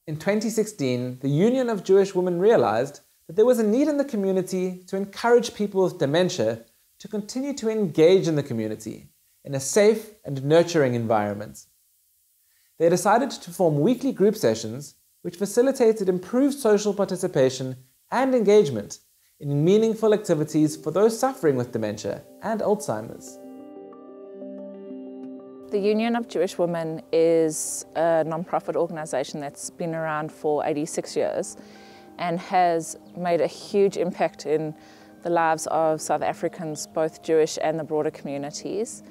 In 2016, the Union of Jewish Women realized that there was a need in the community to encourage people with dementia to continue to engage in the community in a safe and nurturing environment. They decided to form weekly group sessions which facilitated improved social participation and engagement in meaningful activities for those suffering with dementia and Alzheimer's. The Union of Jewish Women is a non-profit organisation that's been around for 86 years and has made a huge impact in the lives of South Africans, both Jewish and the broader communities.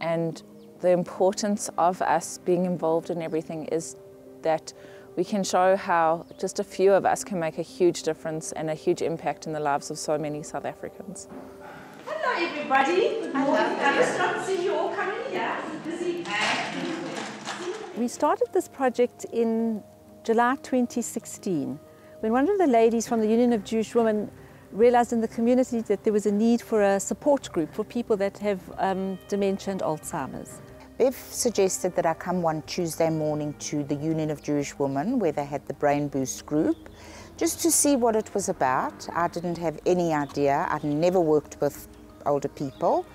And the importance of us being involved in everything is that we can show how just a few of us can make a huge difference and a huge impact in the lives of so many South Africans. Hello everybody, good morning. It's good to see you all coming here. Busy. We started this project in July 2016 when one of the ladies from the Union of Jewish Women realized in the community that there was a need for a support group for people that have dementia and Alzheimer's. Bev suggested that I come one Tuesday morning to the Union of Jewish Women where they had the Brain Boost group just to see what it was about. I didn't have any idea. I'd never worked with older people.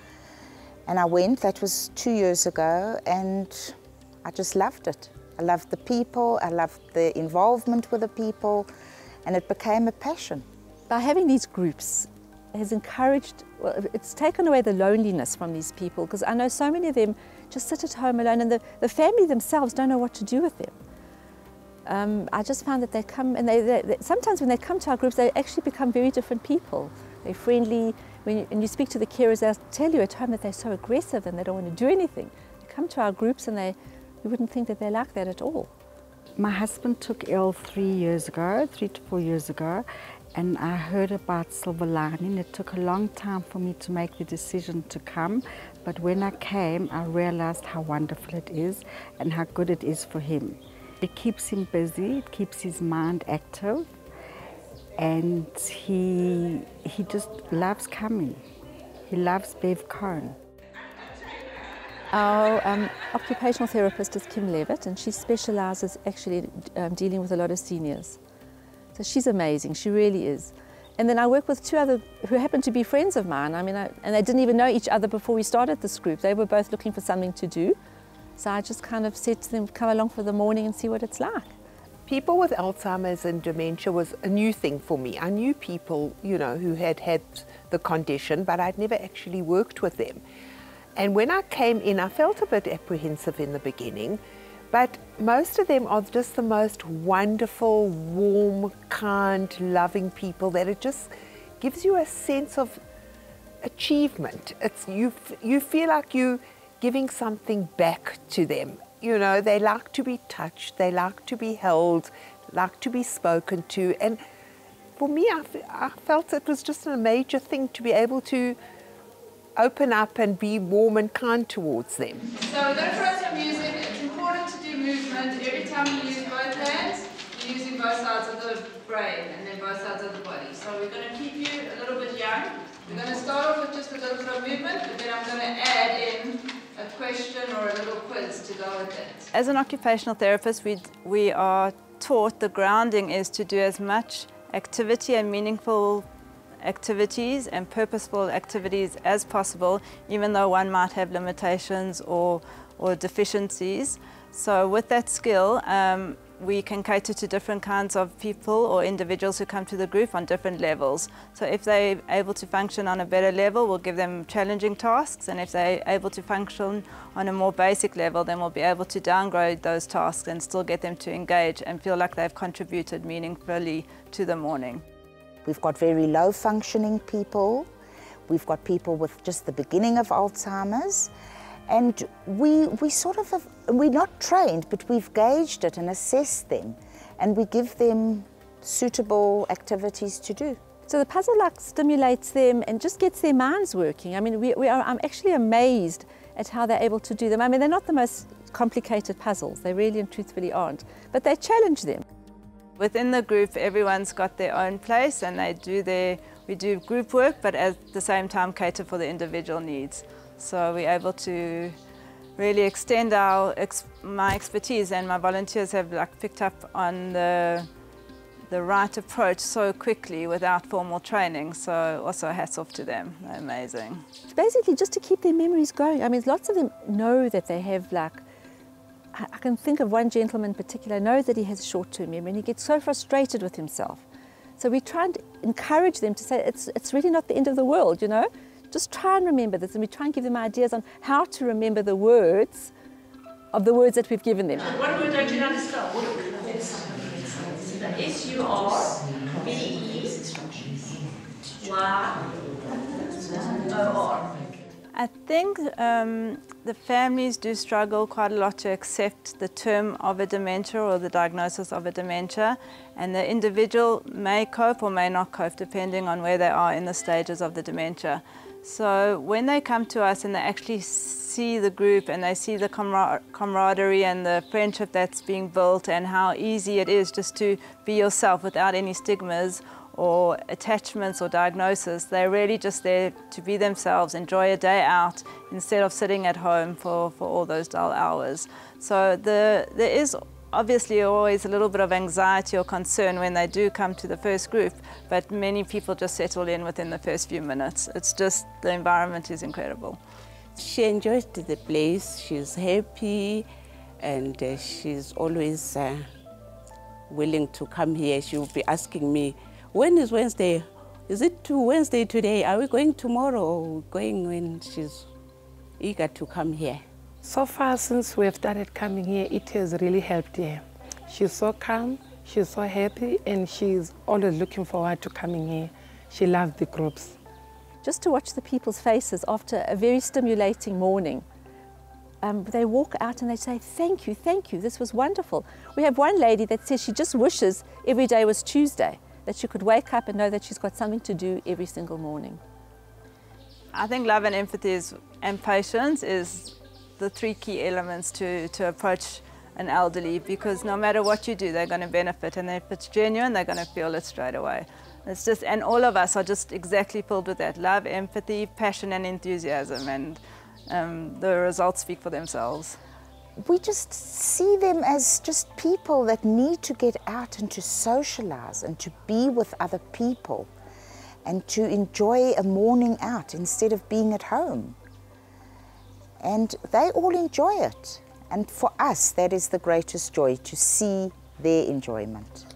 And I went, that was 2 years ago, and I just loved it. I loved the people, I loved the involvement with the people, and it became a passion. By having these groups, it has encouraged, well, it's taken away the loneliness from these people, because I know so many of them just sit at home alone, and the family themselves don't know what to do with them. I just found that they come, and they sometimes when they come to our groups, they actually become very different people. They're friendly. When you speak to the carers, they'll tell you at home that they're so aggressive and they don't want to do anything. They come to our groups and you wouldn't think that they're like that at all. My husband took ill 3 to 4 years ago, and I heard about Silver Lining. It took a long time for me to make the decision to come, but when I came, I realized how wonderful it is and how good it is for him. It keeps him busy, it keeps his mind active, and he just loves coming. He loves Bev Cohn. Our occupational therapist is Kim Levitt, and she specialises actually dealing with a lot of seniors. So she's amazing, she really is. And then I work with two other who happen to be friends of mine. I mean, and they didn't even know each other before we started this group. They were both looking for something to do. So I just kind of said to them, come along for the morning and see what it's like. People with Alzheimer's and dementia was a new thing for me. I knew people, you know, who had the condition, but I'd never actually worked with them. And when I came in, I felt a bit apprehensive in the beginning, but most of them are just the most wonderful, warm, kind, loving people that it just gives you a sense of achievement. You feel like you're giving something back to them. You know, they like to be touched, they like to be held, like to be spoken to. And for me, I felt it was just a major thing to be able to open up and be warm and kind towards them. So we're going to try some music. It's important to do movement. Every time you use both hands, you're using both sides of the brain and then both sides of the body. So we're going to keep you a little bit young. We're going to start off with just a little bit of movement, but then I'm going to add in a question or a little quiz to go with it. As an occupational therapist, we are taught the grounding is to do as much activity and meaningful activities and purposeful activities as possible, even though one might have limitations or deficiencies. So with that skill, we can cater to different kinds of people or individuals who come to the group on different levels. So if they're able to function on a better level, we'll give them challenging tasks, and if they're able to function on a more basic level, then we'll be able to downgrade those tasks and still get them to engage and feel like they've contributed meaningfully to the morning. We've got very low functioning people. We've got people with just the beginning of Alzheimer's. And we're not trained, but we've gauged it and assessed them, and we give them suitable activities to do. So the puzzle like stimulates them and just gets their minds working. I mean, I'm actually amazed at how they're able to do them. I mean, they're not the most complicated puzzles, they really and truthfully aren't, but they challenge them. Within the group, everyone's got their own place, and we do group work, but at the same time cater for the individual needs. So we're able to really extend my expertise, and my volunteers have picked up on the right approach so quickly without formal training. So also hats off to them, they're amazing. It's basically just to keep their memories going. I mean, lots of them know that they have I can think of one gentleman in particular, knows that he has short-term memory and he gets so frustrated with himself. So we try and encourage them to say it's really not the end of the world, you know. Just try and remember this, and we try and give them ideas on how to remember the words that we've given them. What word don't you understand? The S-U-R-B-E-Y-O-R. I think the families do struggle quite a lot to accept the term of a dementia or the diagnosis of a dementia, and the individual may cope or may not cope depending on where they are in the stages of the dementia. So when they come to us and they actually see the group and they see the camaraderie and the friendship that's being built and how easy it is just to be yourself without any stigmas or attachments or diagnosis, they're really just there to be themselves, enjoy a day out instead of sitting at home for all those dull hours. So there is obviously always a little bit of anxiety or concern when they do come to the first group, but many people just settle in within the first few minutes. It's just, the environment is incredible. She enjoys the place, she's happy, and she's always willing to come here. She will be asking me, when is Wednesday? Is it Wednesday today? Are we going tomorrow or going when? She's eager to come here. So far since we have started coming here, it has really helped her. She's so calm, she's so happy, and she's always looking forward to coming here. She loves the groups. Just to watch the people's faces after a very stimulating morning. They walk out and they say, thank you, this was wonderful. We have one lady that says she just wishes every day was Tuesday, that she could wake up and know that she's got something to do every single morning. I think love and empathy and patience is the three key elements to approach an elderly, because no matter what you do, they're going to benefit, and if it's genuine, they're going to feel it straight away. It's just, and all of us are just exactly filled with that love, empathy, passion and enthusiasm, and the results speak for themselves. We just see them as just people that need to get out and to socialize and to be with other people and to enjoy a morning out instead of being at home. And they all enjoy it. And for us, that is the greatest joy, to see their enjoyment.